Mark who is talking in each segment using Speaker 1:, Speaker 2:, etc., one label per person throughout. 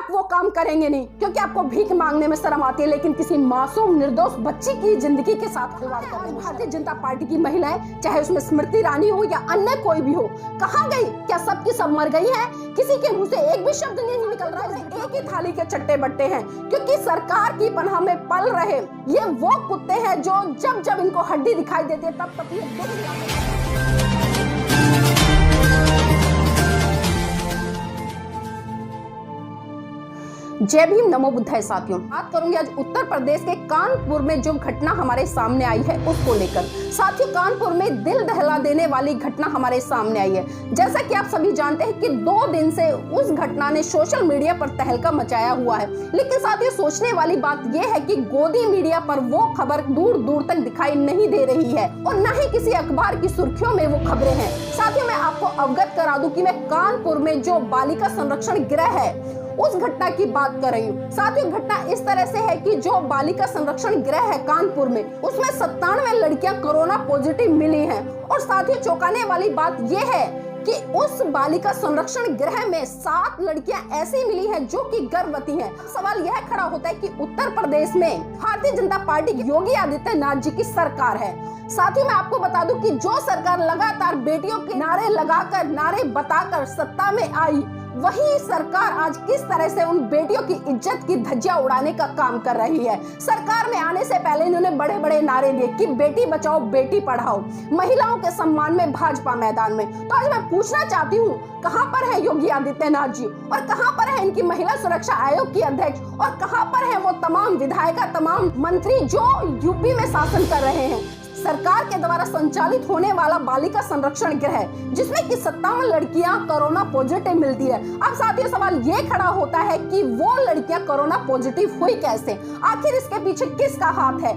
Speaker 1: आप वो काम करेंगे नहीं क्योंकि आपको भीख मांगने में शर्म आती है, लेकिन किसी मासूम निर्दोष बच्ची की जिंदगी के साथ खिलवाड़ करते हैं। भारतीय जनता पार्टी की महिलाएं, चाहे उसमें स्मृति ईरानी हो या अन्य कोई भी हो, कहाँ गई? क्या सबकी सब मर गई है? किसी के मुंह से एक भी शब्द नहीं निकल रहा है। एक ही थाली के चट्टे बट्टे हैं, क्योंकि सरकार की पनाह में पल रहे ये वो कुत्ते हैं जो जब जब इनको हड्डी दिखाई देती है तब ये जय भीम, नमो बुद्धाय। साथियों, बात करूंगी आज उत्तर प्रदेश के कानपुर में जो घटना हमारे सामने आई है उसको लेकर। साथियों, कानपुर में दिल दहला देने वाली घटना हमारे सामने आई है। जैसा कि आप सभी जानते हैं कि 2 दिन से उस घटना ने सोशल मीडिया पर तहलका मचाया हुआ है, लेकिन साथियों सोचने वाली बात यह है कि गोदी मीडिया पर वो खबर दूर दूर तक दिखाई नहीं दे रही है और न ही किसी अखबार की सुर्खियों में वो खबरें हैं। साथियों, मैं आपको अवगत करा दूं कि मैं कानपुर में जो बालिका संरक्षण गृह है उस घटना की बात कर रही हूँ। साथियों, घटना इस तरह से है कि जो बालिका संरक्षण गृह है कानपुर में, उसमें 97 लड़कियां कोरोना पॉजिटिव मिली हैं। और साथियों, चौंकाने वाली बात यह है कि उस बालिका संरक्षण गृह में 7 लड़कियां ऐसी मिली हैं जो कि गर्भवती हैं। सवाल यह खड़ा होता है कि उत्तर प्रदेश में भारतीय जनता पार्टी की योगी आदित्यनाथ जी की सरकार है। साथियों, मैं आपको बता दूं कि जो सरकार लगातार बेटियों के नारे लगाकर, नारे बताकर सत्ता में आई, वही सरकार आज किस तरह से उन बेटियों की इज्जत की धज्जियां उड़ाने का काम कर रही है। सरकार में आने से पहले इन्होंने बड़े बड़े नारे दिए कि बेटी बचाओ बेटी पढ़ाओ, महिलाओं के सम्मान में भाजपा मैदान में। तो आज मैं पूछना चाहती हूँ, कहां पर है योगी आदित्यनाथ जी और कहां पर है इनकी महिला सुरक्षा आयोग की अध्यक्ष और कहां पर है वो तमाम विधायिका, तमाम मंत्री जो यूपी में शासन कर रहे हैं। सरकार के द्वारा संचालित होने वाला बालिका संरक्षण गृह जिसमें कि 57 लड़कियां कोरोना पॉजिटिव मिलती है। अब साथियों, सवाल ये खड़ा होता है कि वो लड़कियां कोरोना पॉजिटिव हुई कैसे? आखिर इसके पीछे किसका हाथ है?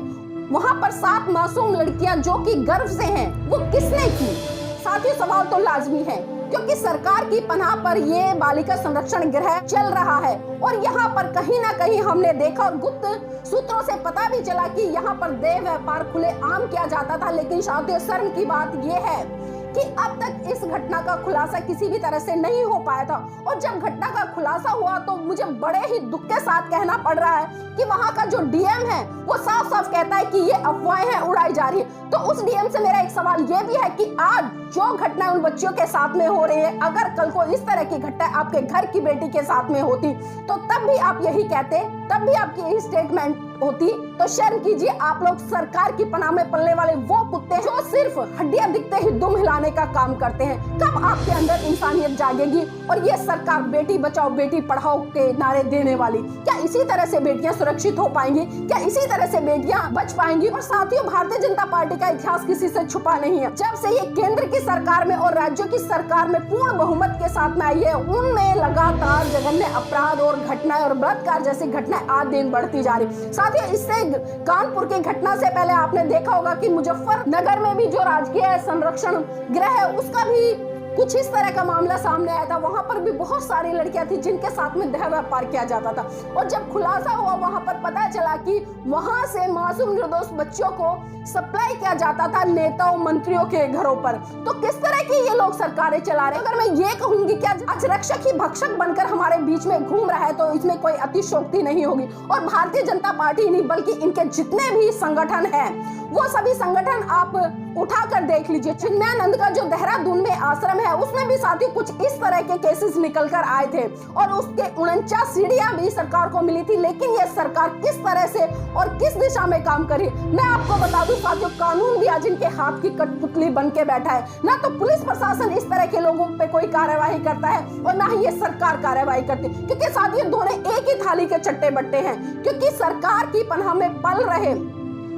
Speaker 1: वहां पर 7 मासूम लड़कियां जो कि गर्भ से हैं, वो किसने की? साथियों, सवाल तो लाजमी है क्योंकि सरकार की पनाह पर ये बालिका संरक्षण गृह चल रहा है और यहाँ पर कहीं ना कहीं हमने देखा और गुप्त सूत्रों से पता भी चला कि यहाँ पर देह व्यापार खुले आम किया जाता था। लेकिन साथियों, शर्म की बात ये है कि अब तक इस घटना का खुलासा किसी भी तरह से नहीं हो पाया था और जब घटना का खुलासा हुआ तो मुझे बड़े ही दुख के साथ कहना पड़ रहा है कि वहां का जो डीएम है वो साफ साफ कहता है कि ये अफवाहें हैं, उड़ाई जा रही है। तो उस डीएम से मेरा एक सवाल ये भी है कि आज जो घटना उन बच्चियों के साथ में हो रही है, अगर कल को इस तरह की घटना आपके घर की बेटी के साथ में होती तो तब भी आप यही कहते, तब भी आपकी यही स्टेटमेंट होती। तो शर्म कीजिए, आप लोग सरकार की पनाह में पलने वाले वो कुत्ते जो सिर्फ हड्डियां दिखते ही दुम हिलाने का काम करते हैं। कब आपके अंदर इंसानियत जागेगी और ये सरकार बेटी बचाओ बेटी पढ़ाओ के नारे देने वाली? क्या इसी तरह से बेटियां सुरक्षित हो पाएंगी? क्या इसी तरह से बेटियां बच पाएंगी? और साथियों, भारतीय जनता पार्टी का इतिहास किसी से छुपा नहीं है। जब से ये केंद्र की सरकार में और राज्यों की सरकार में पूर्ण बहुमत के साथ में आई है, उनमें लगातार जघन्य अपराध और घटनाएं और बलात्कार जैसी घटनाएं आज दिन बढ़ती जा रही। साथियों, इससे कानपुर की घटना से पहले आपने देखा होगा कि मुजफ्फरनगर में भी जो राजकीय संरक्षण गृह है उसका भी कुछ इस तरह का मामला सामने आया था। वहां पर भी बहुत सारी लड़कियां थी जिनके साथ में देह व्यापार किया जाता था और जब खुलासा हुआ वहां पर पता चला कि वहां से मासूम निर्दोष बच्चों को सप्लाई किया जाता था नेताओं मंत्रियों के घरों पर। तो किस तरह की ये लोग सरकारें चला रहे हैं? अगर मैं ये कहूंगी कि आज रक्षक ही भक्षक बनकर हमारे बीच में घूम रहा है तो इसमें कोई अतिशयोक्ति नहीं होगी। और भारतीय जनता पार्टी नहीं बल्कि इनके जितने भी संगठन हैं वो सभी संगठन आप उठाकर देख लीजिए। चिन्मयानंद का जो देहरादून में आश्रम है उसमें भी साथियों कुछ इस तरह के केसेस निकल कर आए थे और उसके 49 सीढ़ियां भी सरकार को मिली थी। लेकिन यह सरकार किस तरह से और किस दिशा में काम करी, मैं आपको बता दूं साथियों, कानून भी आज इनके हाथ की कठपुतली बन के बैठा है। ना तो पुलिस प्रशासन इस तरह के लोगों पे कोई कार्यवाही करता है और ना ही ये सरकार कार्यवाही करती, क्योंकि साथियों दोनों एक ही थाली के चट्टे बट्टे हैं। क्योंकि सरकार की पनाह में पल रहे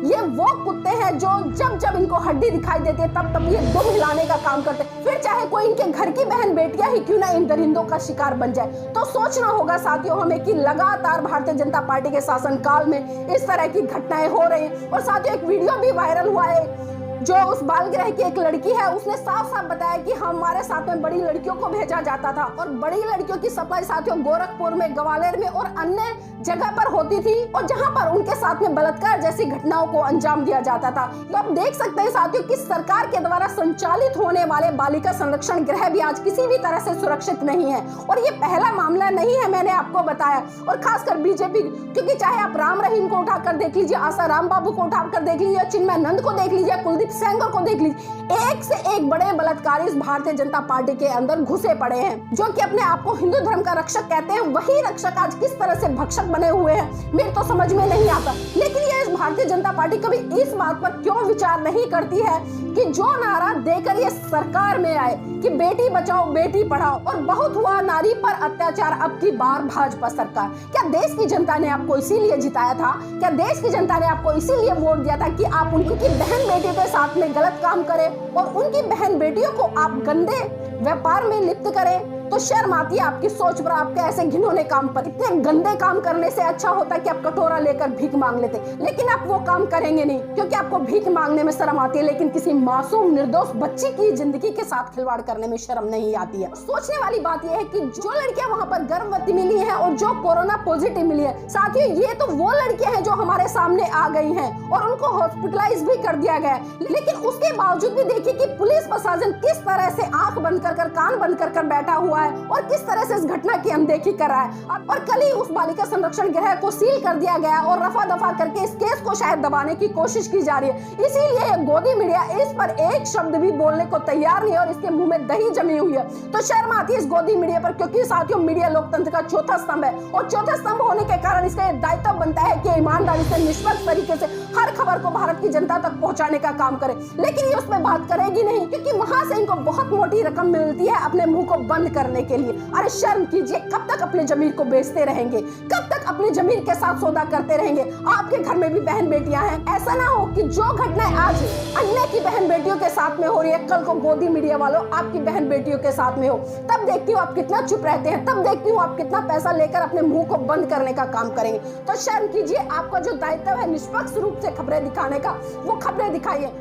Speaker 1: ये वो कुत्ते हैं जो जब जब इनको हड्डी दिखाई देती है तब ये दुम हिलाने का काम करते हैं। फिर चाहे कोई इनके घर की बहन बेटियां ही क्यों ना इन दरिंदों का शिकार बन जाए। तो सोचना होगा साथियों हमें कि लगातार भारतीय जनता पार्टी के शासन काल में इस तरह की घटनाएं हो रही हैं। और साथियों, एक वीडियो भी वायरल हुआ है जो उस बाल गृह की एक लड़की है, उसने साफ साफ बताया कि हमारे साथ में बड़ी लड़कियों को भेजा जाता था और बड़ी लड़कियों की सप्लाई साथियों गोरखपुर में, ग्वालियर में और अन्य जगह पर होती थी और जहां पर उनके साथ में बलात्कार जैसी घटनाओं को अंजाम दिया जाता था। तो आप देख सकते हैं साथियों कि सरकार के द्वारा संचालित होने वाले बालिका संरक्षण गृह भी आज किसी भी तरह से सुरक्षित नहीं है और ये पहला मामला नहीं है, मैंने आपको बताया। और खासकर बीजेपी, क्योंकि चाहे आप राम रहीम को उठाकर देख लीजिए, आसाराम बाबू को उठाकर देख लीजिए, चिन्मय नंद को देख लीजिए, कुलदीप सेंगर को देख लीजिए, एक से एक बड़े बलात्कारी इस भारतीय जनता पार्टी के अंदर घुसे पड़े हैं। जो कि अपने आप को हिंदू धर्म का रक्षक कहते हैं, वही रक्षक आज किस तरह से भक्षक बने हुए हैं, मेरे तो समझ में नहीं आता। लेकिन ये इस भारतीय जनता पार्टी कभी इस बात पर क्यों विचार नहीं करती है कि जो नारा देकर ये सरकार में आए कि बेटी बचाओ बेटी पढ़ाओ और बहुत हुआ नारी पर अत्याचार, अब की बार भाजपा सरकार। क्या देश की जनता ने आपको इसीलिए जिताया था? क्या देश की जनता ने आपको इसीलिए वोट दिया था कि आप उनकी बहन बेटियों के साथ में गलत काम करें और उनकी बहन बेटियों को आप गंदे व्यापार में लिप्त करें? तो शर्म आती है आपकी सोच पर, आपके ऐसे घिनौने काम पर। इतने गंदे काम करने से अच्छा होता है कि आप कटोरा लेकर भीख मांग लेते, लेकिन आप वो काम करेंगे नहीं क्योंकि आपको भीख मांगने में शर्म आती है, लेकिन किसी मासूम निर्दोष बच्ची की जिंदगी के साथ खिलवाड़ करने में शर्म नहीं आती है। सोचने वाली बात यह है कि जो लड़कियां वहां पर गर्भवती मिली है और जो कोरोना पॉजिटिव मिली है, साथियों ये तो वो लड़कियां हैं जो हमारे सामने आ गई हैं और उनको हॉस्पिटलाइज भी कर दिया गया है। लेकिन उसके बावजूद भी देखिए कि पुलिस प्रशासन किस तरह से आंख बंद कर कान बंद कर बैठा हुआ और किस तरह से इस घटना की अनदेखी कर रहा है। और कल ही उस बालिका संरक्षण गृह को सील कर दिया गया और रफा दफा करके इस केस को शायद दबाने की कोशिश की जा रही है। इसीलिए गोदी मीडिया इस पर एक शब्द भी बोलने को तैयार नहीं और इसके मुंह में दही जमी हुई है। तो शर्म आती है इस गोदी मीडिया पर, क्योंकि साथियों मीडिया लोकतंत्र का चौथा स्तंभ है और चौथा स्तंभ होने के कारण इसका ये दायित्व बनता है कि ईमानदारी से, निष्पक्ष तरीके से हर खबर को भारत की जनता तक पहुंचाने का काम करे। लेकिन ये उसमें बात करेगी नहीं क्योंकि वहां से इनको बहुत मोटी रकम मिलती है अपने मुंह को बंद करने के लिए। अरे शर्म कीजिए, कब तक अपने जमीर को बेचते रहेंगे? कब तक अपने जमीर के साथ सौदा करते रहेंगे? आपके घर में भी बहन बेटियां हैं। ऐसा ना हो कि जो घटनाएं आज अन्य की बहन बेटियों के साथ में हो रही है, कल को गोदी मीडिया वालों आपकी बहन बेटियों के साथ में हो। तब देखती हूँ आप कितना चुप रहते हैं, तब देखती हूँ आप कितना पैसा लेकर अपने मुंह को बंद करने का काम करेंगे। तो शर्म कीजिए, आपका जो दायित्व है निष्पक्ष रूप से खबरें दिखाने का, वो खबरें दिखाइए।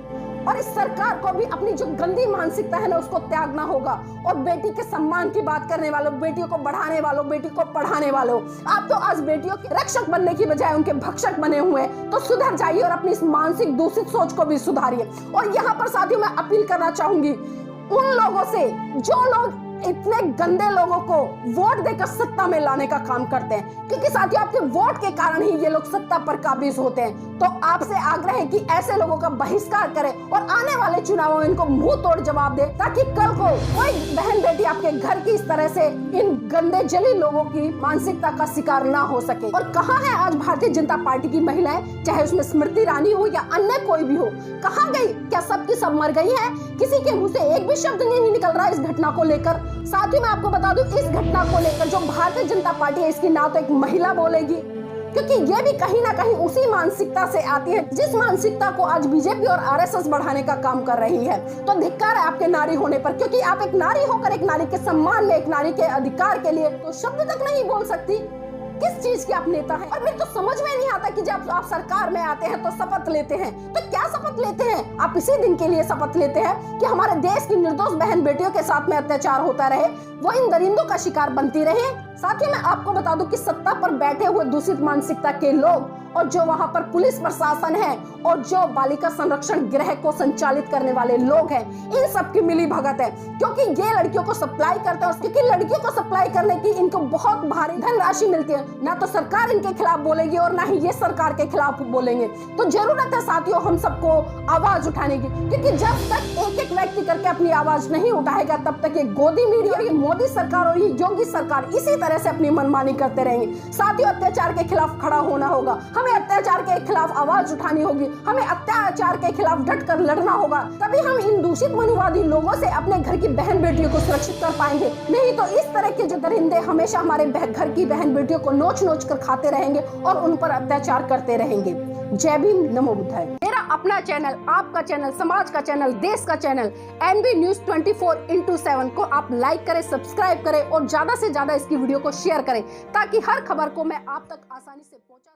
Speaker 1: और इस सरकार को भी अपनी जो गंदी मानसिकता है ना, उसको त्यागना होगा। और बेटी के सम्मान की बात करने वालों, बेटियों को बढ़ाने वालों, बेटी को पढ़ाने वालों, आप तो आज बेटियों के रक्षक बनने की बजाय उनके भक्षक बने हुए हैं। तो सुधर जाइए और अपनी इस मानसिक दूषित सोच को भी सुधारिए। और यहाँ पर साथियों मैं अपील करना चाहूंगी उन लोगों से जो लोग इतने गंदे लोगों को वोट देकर सत्ता में लाने का काम करते हैं, क्योंकि साथियों आपके वोट के कारण ही ये लोग सत्ता पर काबिज होते हैं। तो आपसे आग्रह है कि ऐसे लोगों का बहिष्कार करें और आने वाले चुनावों में इनको मुंह तोड़ जवाब दे, ताकि कल को कोई बहन बेटी आपके घर की इस तरह से इन गंदे जली लोगों की मानसिकता का शिकार ना हो सके। और कहाँ है आज भारतीय जनता पार्टी की महिलाएं, चाहे उसमें स्मृति ईरानी हो या अन्य कोई भी हो? कहाँ गई? क्या सबकी सब मर गई है? किसी के मुंह से एक भी शब्द नहीं निकल रहा इस घटना को लेकर। साथ ही मैं आपको बता दूं, इस घटना को लेकर जो भारतीय जनता पार्टी है, इसकी ना तो एक महिला बोलेगी, क्योंकि ये भी कहीं ना कहीं उसी मानसिकता से आती है जिस मानसिकता को आज बीजेपी और आरएसएस बढ़ाने का काम कर रही है। तो धिक्कार है आपके नारी होने पर, क्योंकि आप एक नारी होकर एक नारी के सम्मान में, एक नारी के अधिकार के लिए तो शब्द तक नहीं बोल सकती। किस चीज के आप नेता हैं? और मेरे तो समझ में नहीं आता कि जब आप सरकार में आते हैं तो शपथ लेते हैं, तो क्या शपथ लेते हैं? आप इसी दिन के लिए शपथ लेते हैं कि हमारे देश की निर्दोष बहन बेटियों के साथ में अत्याचार होता रहे, वो इन दरिंदों का शिकार बनती रहे। साथ ही मैं आपको बता दूं कि सत्ता पर बैठे हुए दूषित मानसिकता के लोग और जो वहां पर पुलिस प्रशासन है और जो बालिका संरक्षण गृह को संचालित करने वाले लोग हैं, इन सब की मिली भगत है, क्योंकि ये लड़कियों को सप्लाई करते हैं। क्योंकि लड़कियों को सप्लाई करने की इनको बहुत भारी धनराशि मिलती है। ना तो सरकार इनके खिलाफ बोलेगी और ना ही ये सरकार के खिलाफ बोलेंगे। तो जरूरत है साथियों हम सबको आवाज उठाने की, क्योंकि जब तक एक एक व्यक्ति करके अपनी आवाज नहीं उठाएगा, तब तक ये गोदी मीडिया, ये मोदी सरकार और ये योगी सरकार इसी तरह से अपनी मनमानी करते रहेंगे। साथियों अत्याचार के खिलाफ खड़ा होना होगा, हमें अत्याचार के खिलाफ आवाज उठानी होगी, हमें अत्याचार के खिलाफ डट कर लड़ना होगा। तभी हम इन दूषित मनुवादी लोगों से अपने घर की बहन बेटियों को सुरक्षित कर पाएंगे। नहीं तो इस तरह के जो दरिंदे हमेशा हमारे घर की बहन बेटियों को नोच नोच कर खाते रहेंगे और उन पर अत्याचार करते रहेंगे। जय भीम, नमो बुद्धाय। मेरा अपना चैनल, आपका चैनल, समाज का चैनल, देश का चैनल एनबी न्यूज 24/7 को आप लाइक करें, सब्सक्राइब करें और ज्यादा से ज्यादा इसकी वीडियो को शेयर करें, ताकि हर खबर को मैं आप तक आसानी से पहुंचा